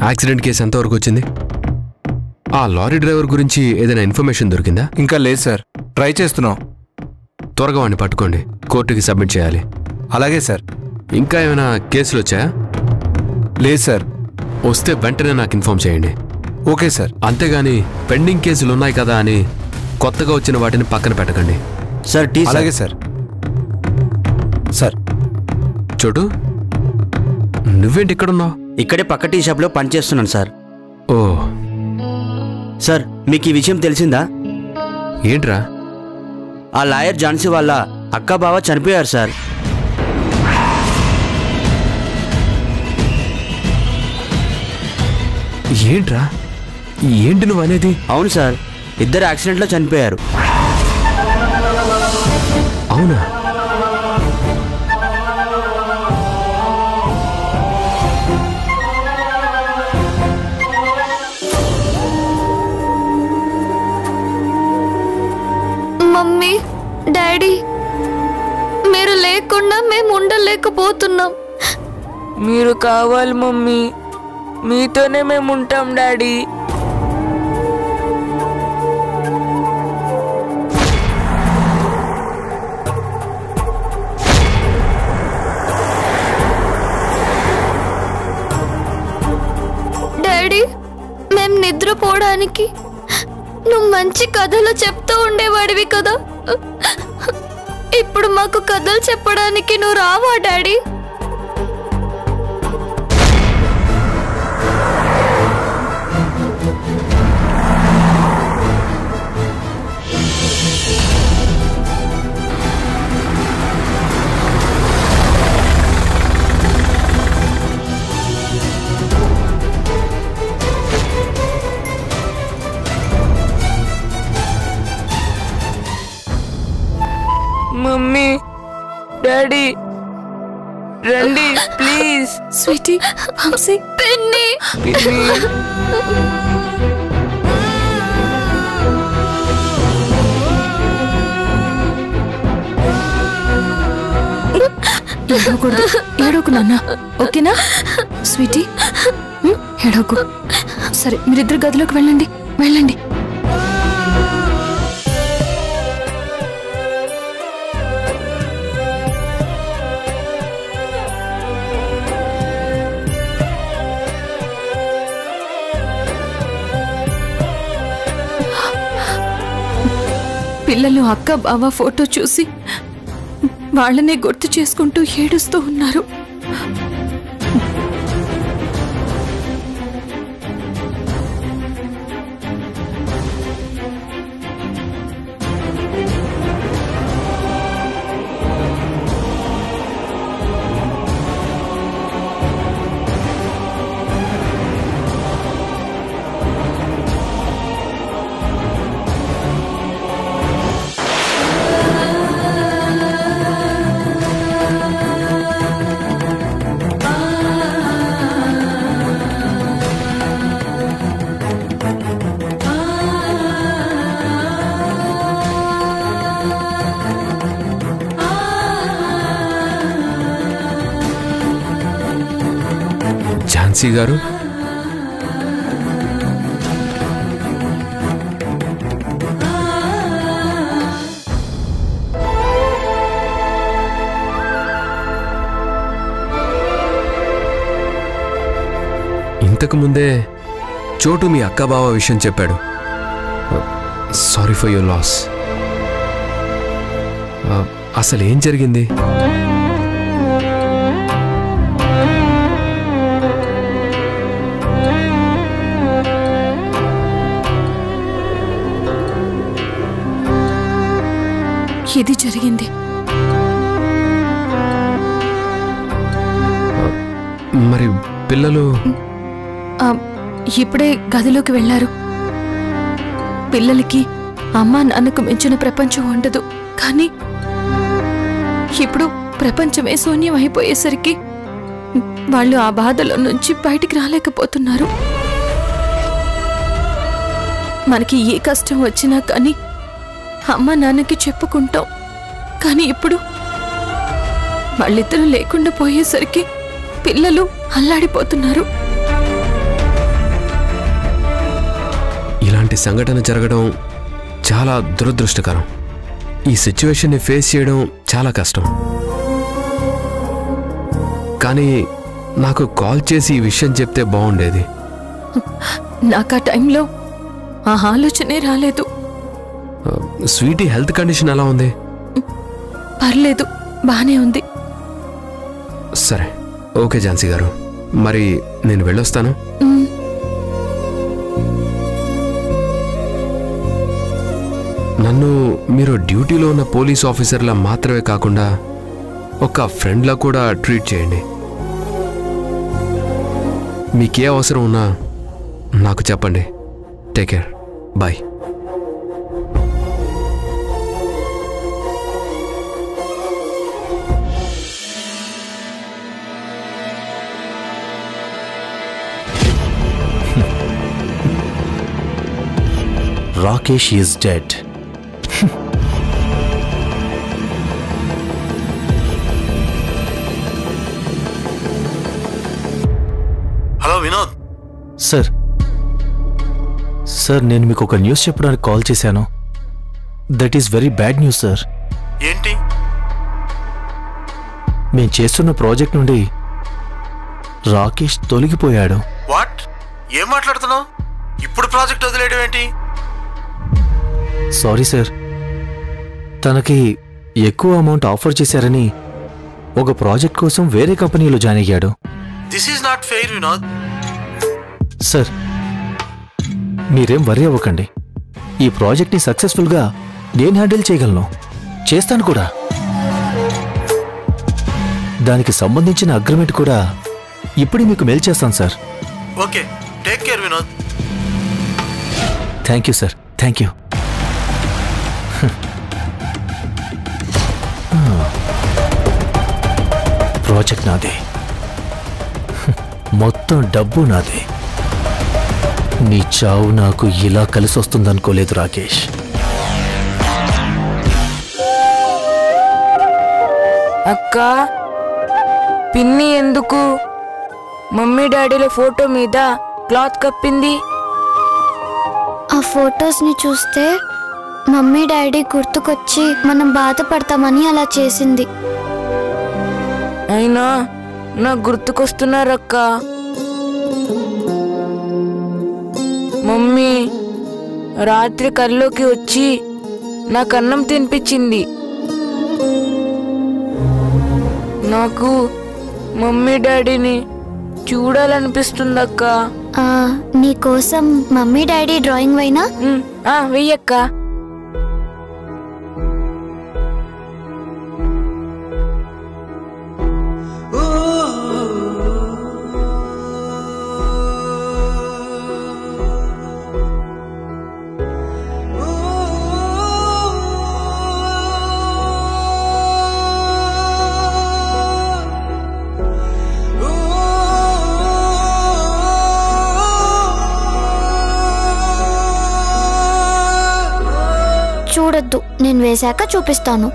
Accident case ఎంతవరకు వచ్చింది? ఆ లారీ డ్రైవర్ గురించి ఏదైనా ఇన్ఫర్మేషన్ దొరికిందా? ఇంకా లేదు సార్, ట్రై చేస్తున్నాం. త్వరగా వాడిని పట్టుకోండి, కోర్టుకి సబ్మిట్ చేయాలి. అలాగే సార్. ఇంకా ఏమైనా కేసులు వచ్చాయా? లేదు సార్. వస్తే వెంటనే నాకు ఇన్ఫార్మ్ చేయండి. Okay sir. అంతేగాని పెండింగ్ కేసులు ఉన్నాయి కదా అని కొత్తగా వచ్చిన వాటిని పక్కన పెట్టకండి సార్. టీ. అలాగే సార్. సార్ చోటు, నువ్వేంటి ఇక్కడున్నావు? ఇక్కడే పక్క టీ షాప్లో పనిచేస్తున్నాను సార్. ఓ సార్, మీకు ఈ విషయం తెలిసిందా? ఏంట్రా? ఆ లాయర్ ఝాన్సీ వాళ్ళ అక్క బావ చనిపోయారు సార్. ఏంట్రా, ఏంటి నువ్వు అనేది? అవును సార్, ఇద్దరు యాక్సిడెంట్లో చనిపోయారు. అవునా? మమ్మీ, డాడీ, మీరు లేకుండా మేము ఉండలేకపోతున్నాం. మీరు కావాలి మమ్మీ, మీతోనే మేము ఉంటాం డాడీ. డాడీ, మేము నిద్రపోవడానికి నువ్వు మంచి కథలు చెప్తూ ఉండేవాడివి కదా, ఇప్పుడు మాకు కథలు చెప్పడానికి నువ్వు రావా డాడీ? మమ్మీ, డాడీ, రండి ప్లీజ్. స్వీటీ, హంసీ, పిన్ని. ఏడవకూడదు, ఏడవకు నాన్న, ఓకేనా? స్వీటీ, ఏడవకు. సరే, మీరిద్దరు గదిలోకి వెళ్ళండి, వెళ్ళండి. పిల్లలు అక్క బావ ఫోటో చూసి వాళ్ళనే గుర్తు చేసుకుంటూ ఏడుస్తూ ఉన్నారు. ఝాన్సీ గారు, ఇంతకు ముందే చోటు మీ అక్క బావ విషయం చెప్పాడు. Sorry for your loss. అసలు ఏం జరిగింది? ఇది జరిగింది. మరి పిల్లలు ఇప్పుడే గదిలోకి వెళ్ళారు. పిల్లలకి అమ్మా నాన్నకు మించిన ప్రపంచం ఉండదు, కానీ ఇప్పుడు ప్రపంచమే శూన్యం అయిపోయేసరికి వాళ్ళు ఆ బాధలో నుంచి బయటికి రాలేకపోతున్నారు. మనకి ఏ కష్టం వచ్చినా కానీ అమ్మా నాన్నకి చెప్పుకుంటాం, కానీ ఇప్పుడు వాళ్ళిద్దరూ లేకుండా పోయేసరికి పిల్లలు అల్లాడిపోతున్నారు. ఇలాంటి సంఘటన జరగడం చాలా దురదృష్టకరం. ఈ సిచ్యువేషన్ని ఫేస్ చేయడం చాలా కష్టం. కానీ నాకు కాల్ చేసి ఈ విషయం చెప్తే బాగుండేది. నాకు ఆ టైంలో ఆ ఆలోచనే రాలేదు. స్వీటీ హెల్త్ కండిషన్ ఎలా ఉంది? పర్లేదు, బానే ఉంది. సరే, ఓకే ఝాన్సీ గారు, మరి నేను వెళ్ళొస్తాను. నన్ను మీరు డ్యూటీలో ఉన్న పోలీస్ ఆఫీసర్లా మాత్రమే కాకుండా ఒక ఫ్రెండ్లా కూడా ట్రీట్ చేయండి. మీకే అవసరం ఉన్నా నాకు చెప్పండి. Take care, bye. Rakesh is dead. Hello Vinod. Sir నేను మీకు ఒక న్యూస్ చెప్పడానికి కాల్ చేశాను. That is very bad news sir. ఏంటి? మేము చేస్తున్న ప్రాజెక్ట్ నుండి రాకేష్ తొలగిపోయాడు. వాట్? ఏం మాట్లాడుతున్నావు? ఇప్పుడు ప్రాజెక్ట్ వదిలేయడం ఏంటి? సారీ సార్, తనకి ఎక్కువ అమౌంట్ ఆఫర్ చేశారని ఒక ప్రాజెక్ట్ కోసం వేరే కంపెనీలో జాయిన్ అయ్యాడు. This is not fair Vinod. Sir మీరేం వరీ అవ్వకండి. ఈ ప్రాజెక్ట్ని సక్సెస్ఫుల్గా నేను హ్యాండిల్ చేయగలను, చేస్తాను కూడా. దానికి సంబంధించిన అగ్రిమెంట్ కూడా ఇప్పుడు మీకు మెయిల్ చేస్తాను sir. Okay, take care Vinod. Thank you sir, thank you. Project నాదే, మొత్తం డబ్బు నాదే. నీ చావు నాకు ఇలా కలిసి వస్తుందనుకోలేదు రాకేష్. అక్క, పిన్ని ఎందుకు మమ్మీ డాడీల ఫోటో మీద క్లాత్ కప్పింది? ఆ ఫొటోస్ని చూస్తే మమ్మీ డాడీ గుర్తుకొచ్చి మనం బాధపడతామని అలా చేసింది. అయినా నాకు గుర్తుకొస్తున్నారక్క. మమ్మీ రాత్రి కల్లోకి వచ్చి నాకు అన్నం తినిపించింది. నాకు మమ్మీ డాడీని చూడాలనిపిస్తుందక్క. నీకోసం మమ్మీ డాడీ డ్రాయింగ్ వైనా? వెయ్యక్క. చూడొద్దు, నేను వేశాక చూపిస్తాను.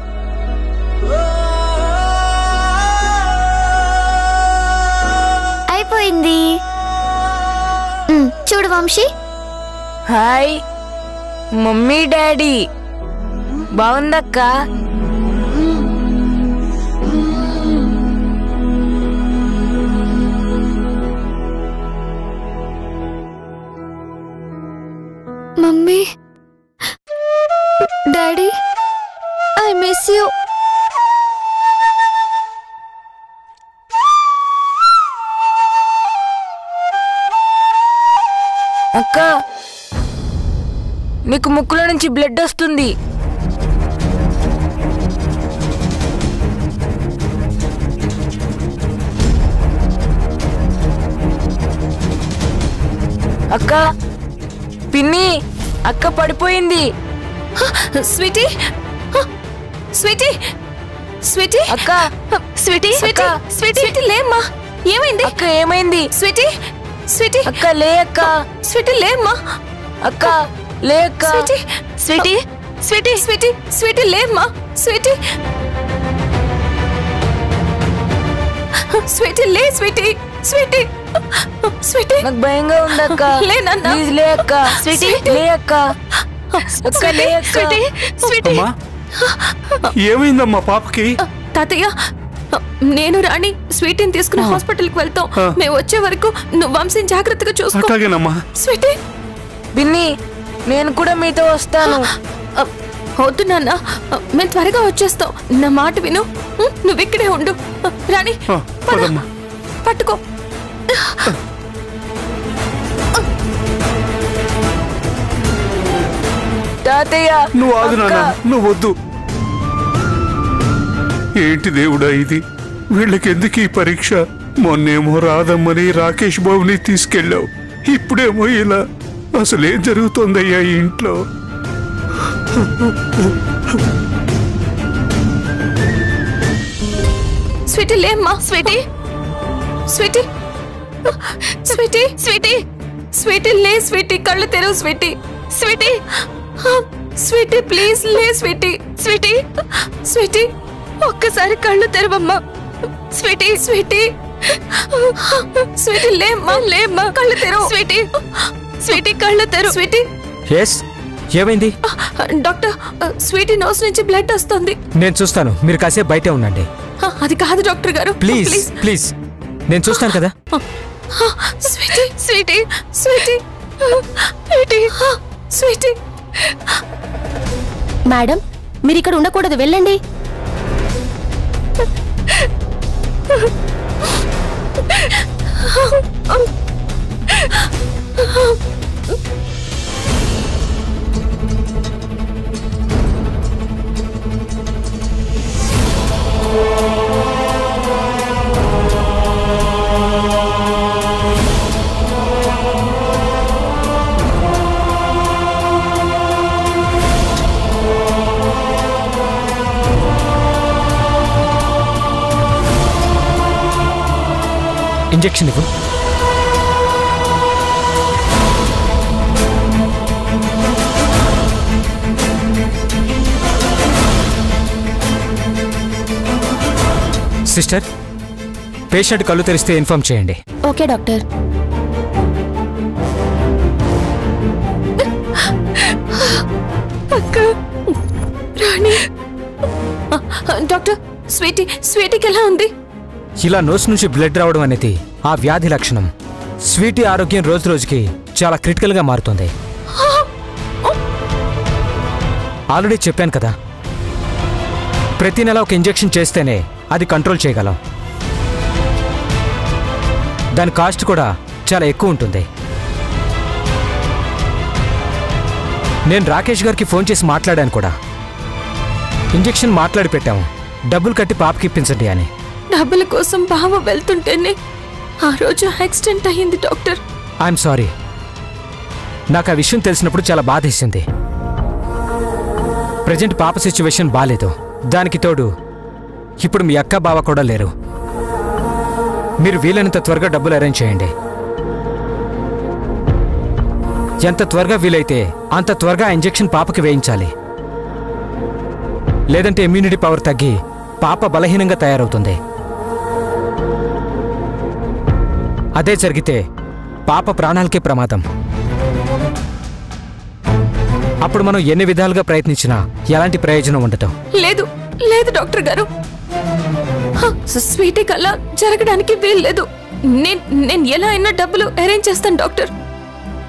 అయిపోయింది. చూడు వంశీ. Hi mummy daddy. బాగుందక్క. Mummy daddy, I miss you. అక్క, నీకు ముక్కులో నుంచి బ్లడ్ వస్తుంది. అక్క, పిన్ని, అక్క పడిపోయింది. స్వీటీ, స్వీటీ, స్వీటీ, అక్క, స్వీటీ, స్వీటీ, స్వీటీ, స్వీటీ లేమ్మా. ఏమైంది అక్క? ఏమైంది? స్వీటీ, స్వీటీ, అక్క లే అక్క. స్వీటీ లేమ్మా. అక్క లే అక్క. Sweety, Sweety, Sweety, Sweety, Sweety లేమ్మా. స్వీటీ, స్వీటీ లే. Sweety, Sweety. స్వీటీ నాకు భయంగా ఉంది అక్క. లే నాన్న. ప్లీజ్ లే అక్క. స్వీటీ లే అక్క. అక్క లే అక్క. స్వీటీ స్వీటీ అమ్మా ఏమైందమ్మా పాపకి? తాతయ్య నేను రాణి స్వీటీని తీసుకుని హాస్పిటల్కి వెళ్తాం. మేము వచ్చే వరకు నువ్వు వంశీని జాగ్రత్తగా చూసుకో. అట్లాగేనమ్మా. స్వీటీ పిన్ని నేను కూడా మీతో వస్తాను. వద్దు నాన్న, మేము త్వరగా వచ్చేస్తాం. నా మాట విను. నువ్వు ఇక్కడే ఉండు. రాణి పద. పట్టుకో. తాతయ్య నువ్వు ఆగు నాన్న, నువ్వు వద్దు. ఏంటి దేవుడా ఇది? వీళ్ళకెందుకు ఈ పరీక్ష? మొన్నేమో రాదమ్మని రాకేష్ బాబుని తీసుకెళ్ళావు, ఇప్పుడేమో ఇలా. అసలేం జరుగుతోందయ్యా ఈ ఇంట్లో? స్వీటీ లేమ్మా. Sweety Sweety Sweety Sweety Sweety లే. స్వీటీ కళ్ళు తెరవు. స్వీటీ స్వీటీ స్వీటీ ప్లీజ్ లే. స్వీటీ స్వీటీ స్వీటీ ఒక్కసారి కళ్ళు తెరవమ్మా. స్వీటీ స్వీటీ స్వీటీ లేమ్మా. లేమ్మా కళ్ళు తెరవు. స్వీటీ స్వీటీ కళ్ళు తెరవు. స్వీటీ ఎస్ ఏమైంది? డాక్టర్ స్వీటీ నోస్ నుంచి బ్లడ్ వస్తుంది. నేను చూస్తాను, మీరు కాసేపు బయటే ఉండండి. అది కాదు డాక్టర్ గారు. ప్లీజ్ ప్లీజ్ నేను చూస్తాను కదా. Sweety Sweety Sweety Sweety Sweety. Madam మీరు ఇక్కడ ఉండకూడదు, వెళ్ళండి. ఇంజెక్షన్ ఇవ్వు. సిస్టర్, పేషెంట్ కళ్ళు తెరిస్తే ఇన్ఫార్మ్ చేయండి. Okay doctor. అక్క రాణి. డాక్టర్ స్వీటీ స్వీటీకి ఎలా ఉంది? ఇలా నోస్ నుంచి బ్లడ్ రావడం అనేది ఆ వ్యాధి లక్షణం. స్వీటీ ఆరోగ్యం రోజు రోజుకి చాలా క్రిటికల్గా మారుతుంది. ఆల్రెడీ చెప్పాను కదా, ప్రతి నెల ఒక ఇంజెక్షన్ చేస్తేనే అది కంట్రోల్ చేయగలం. దాని కాస్ట్ కూడా చాలా ఎక్కువ ఉంటుంది. నేను రాకేష్ గారికి ఫోన్ చేసి మాట్లాడాను కూడా. ఇంజెక్షన్ మాట్లాడి పెట్టాము, డబ్బులు కట్టి పాపకి ఇప్పించండి అని. డబ్బుల కోసం బావ వెళ్తుంటేనే ఆ రోజు యాక్సిడెంట్ అయ్యింది డాక్టర్. I'm sorry. నాకు ఆ విషయం తెలిసినప్పుడు చాలా బాధేసింది. ప్రజెంట్ పాప సిచ్యువేషన్ బాలేదు. దానికి తోడు ఇప్పుడు మీ అక్క బావ కూడా లేరు. మీరు వీలైనంత త్వరగా డబ్బులు అరేంజ్ చేయండి. ఎంత త్వరగా వీలైతే అంత త్వరగా ఇంజెక్షన్ పాపకి వేయించాలి. లేదంటే ఇమ్యూనిటీ పవర్ తగ్గి పాప బలహీనంగా తయారవుతుంది. అదే జరిగితే పాప ప్రాణాలకే ప్రమాదం. అప్పుడు మనం ఎన్ని విధాలుగా ప్రయత్నించినా ఎలాంటి ప్రయోజనం ఉండదు. లేదు లేదు డాక్టర్ గారు, స్వీటీ కల్లా జరగడానికి వీల్లేదు. నేను ఎలా అయినా డబ్బులు అరేంజ్ చేస్తాను డాక్టర్.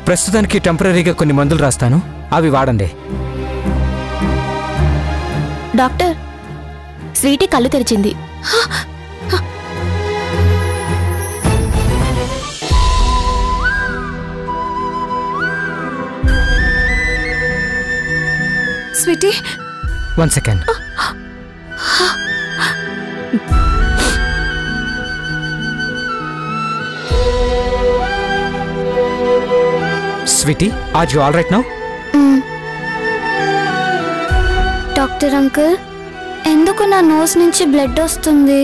ప్రస్తుతానికి టెంపరీగా కొన్ని మందులు రాస్తాను, అవి వాడండి. డాక్టర్ స్వీటీ కళ్ళు తెరిచింది. Sweety 1 second. Sweety, are you all right now? Doctor uncle, ఎందుకు నా నోస్ నుంచి బ్లడ్ వస్తుంది?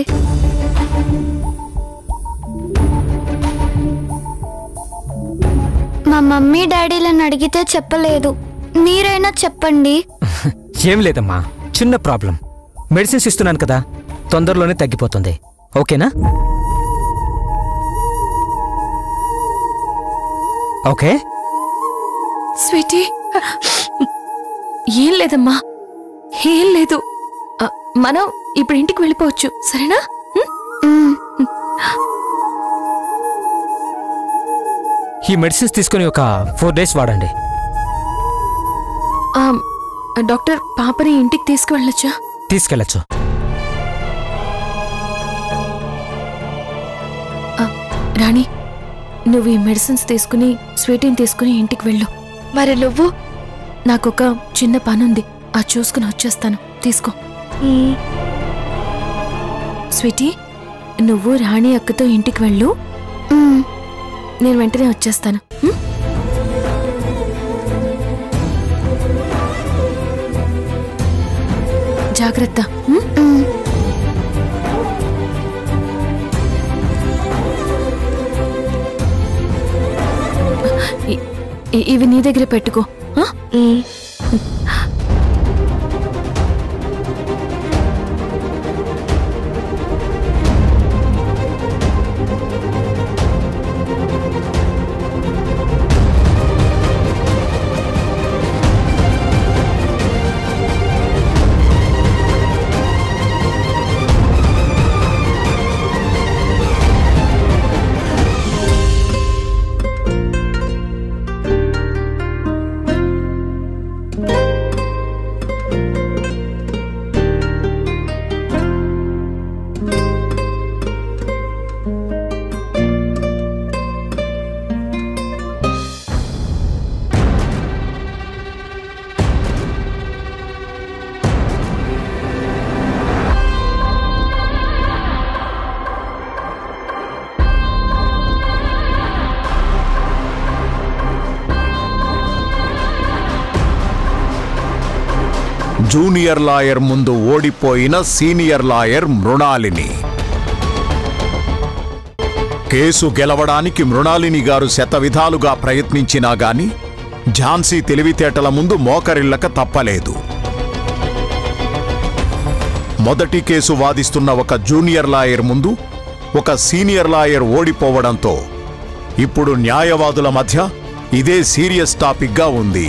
మా మమ్మీ డాడీలను అడిగితే చెప్పలేదు, మీరైనా చెప్పండి. ఏం లేదమ్మా, చిన్న ప్రాబ్లం. మెడిసిన్స్ ఇస్తున్నాను కదా, తొందరలోనే తగ్గిపోతుంది. ఓకేనా? ఓకే? స్వీటీ, ఏం లేదమ్మా, ఏం లేదు. మనం ఇప్పుడు ఇంటికి వెళ్ళిపోవచ్చు, సరేనా? ఈ మెడిసిన్స్ తీసుకుని ఒక 4 days వాడండి. డాక్టర్, పాపని ఇంటికి తీసుకువెళ్ళొచ్చా? తీసుకెళ్ళచ్చు. రాణి, నువ్వు ఈ మెడిసిన్స్ తీసుకుని స్వీటీని తీసుకుని ఇంటికి వెళ్ళు. మరి నువ్వు? నాకొక చిన్న పనుంది, అది చూసుకుని వచ్చేస్తాను. తీసుకో. స్వీటీ, నువ్వు రాణి అక్కతో ఇంటికి వెళ్ళు, నేను వెంటనే వచ్చేస్తాను. జాగ్రత్త. ఇవి నీ దగ్గర పెట్టుకో. జూనియర్ లాయర్ ముందు ఓడిపోయిన సీనియర్ లాయర్ మృణాలిని. కేసు గెలవడానికి మృణాలిని గారు శతవిధాలుగా ప్రయత్నించినా గాని ఝాన్సీ తెలివితేటల ముందు మోకరిల్లక తప్పలేదు. మొదటి కేసు వాదిస్తున్న ఒక జూనియర్ లాయర్ ముందు ఒక సీనియర్ లాయర్ ఓడిపోవడంతో ఇప్పుడు న్యాయవాదుల మధ్య ఇదే సీరియస్ టాపిక్గా ఉంది.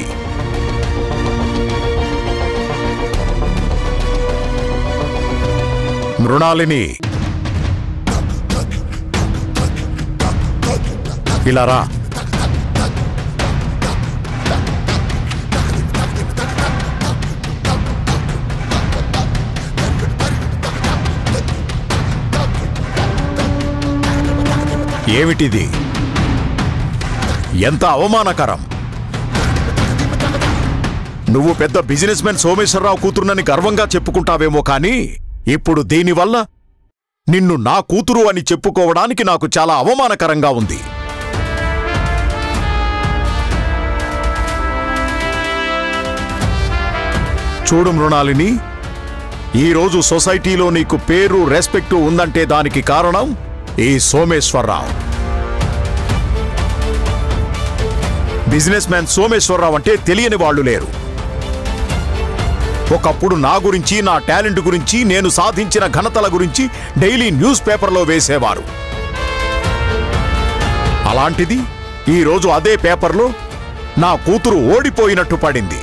మృణాలిని, ఇలా రా. ఏమిటిది? ఎంత అవమానకరం! నువ్వు పెద్ద బిజినెస్ మెన్ సోమేశ్వరరావు కూతురునని గర్వంగా చెప్పుకుంటావేమో కానీ ఇప్పుడు దీనివల్ల నిన్ను నా కూతురు అని చెప్పుకోవడానికి నాకు చాలా అవమానకరంగా ఉంది. చూడు మృణాలిని, ఈరోజు సొసైటీలో నీకు పేరు రెస్పెక్టు ఉందంటే దానికి కారణం ఈ సోమేశ్వరరావు. బిజినెస్ మ్యాన్ సోమేశ్వరరావు అంటే తెలియని వాళ్ళు లేరు. ఒకప్పుడు నా గురించి, నా టాలెంట్ గురించి, నేను సాధించిన ఘనతల గురించి డైలీ న్యూస్ పేపర్లో వేసేవారు. అలాంటిది ఈరోజు అదే పేపర్లో నా కూతురు ఓడిపోయినట్టు పడింది.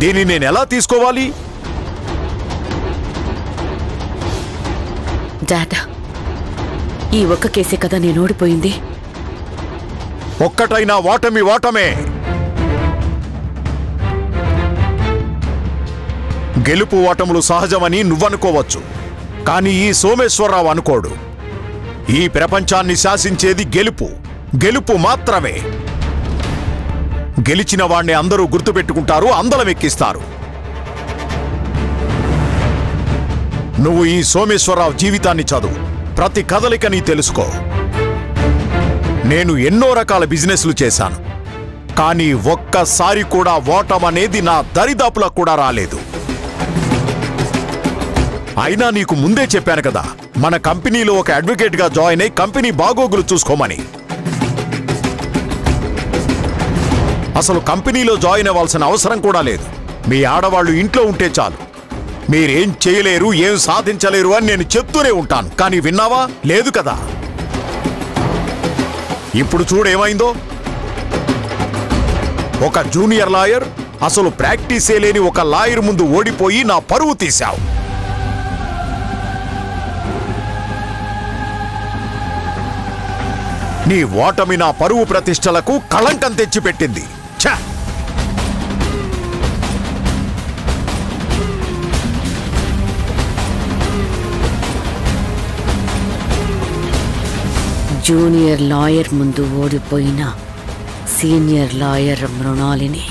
దీన్ని నేనెలా తీసుకోవాలి? డాడా, ఈ ఒక్క కేసే కదా నేను ఓడిపోయింది. ఒక్కటైనా ఓటమి ఓటమే. గెలుపు ఓటములు సహజమని నువ్వనుకోవచ్చు, కానీ ఈ సోమేశ్వరరావు అనుకోడు. ఈ ప్రపంచాన్ని శాసించేది గెలుపు, గెలుపు మాత్రమే. గెలిచిన వాణ్ణి అందరూ గుర్తుపెట్టుకుంటారు, అందలమెక్కిస్తారు. నువ్వు ఈ సోమేశ్వరరావు జీవితాన్ని చదువు, ప్రతి కదలికని తెలుసుకో. నేను ఎన్నో రకాల బిజినెస్లు చేశాను, కానీ ఒక్కసారి కూడా ఓటమనేది నా దరిదాపులకు కూడా రాలేదు. అయినా నీకు ముందే చెప్పాను కదా, మన కంపెనీలో ఒక అడ్వకేట్గా జాయిన్ అయి కంపెనీ బాగోగులు చూసుకోమని. అసలు కంపెనీలో జాయిన్ అవ్వాల్సిన అవసరం కూడా లేదు. మీ ఆడవాళ్లు ఇంట్లో ఉంటే చాలు. మీరేం చేయలేరు, ఏం సాధించలేరు అని నేను చెప్తూనే ఉంటాను, కానీ విన్నావా? లేదు కదా. ఇప్పుడు చూడేమైందో. ఒక జూనియర్ లాయర్, అసలు ప్రాక్టీసే లేని ఒక లాయర్ ముందు ఓడిపోయి నా పరువు తీశావు. నీ ఓటమి నా పరువు ప్రతిష్టలకు కళంకం తెచ్చిపెట్టింది. ఛ! జూనియర్ లాయర్ ముందు ఓడిపోయిన సీనియర్ లాయర్ మృణాలిని.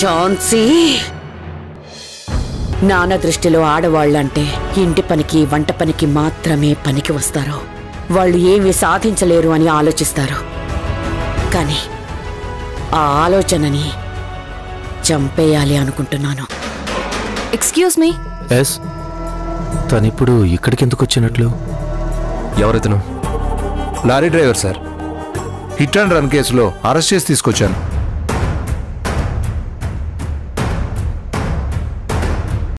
ఝాన్సీ, నాన్న దృష్టిలో ఆడవాళ్ళంటే ఇంటి పనికి వంట పనికి మాత్రమే పనికి వస్తారు. వాళ్ళు ఏమీ సాధించలేరు అని ఆలోచిస్తారు. కానీ ఆ ఆలోచనని చంపేయాలి అనుకుంటున్నాను. Excuse me. ఎస్, తనిప్పుడు ఇక్కడికి ఎందుకు వచ్చినట్లు? ఎవరితను? Lorry driver sir. Hit and run కేసులో అరెస్ట్ చేసి తీసుకొచ్చాను.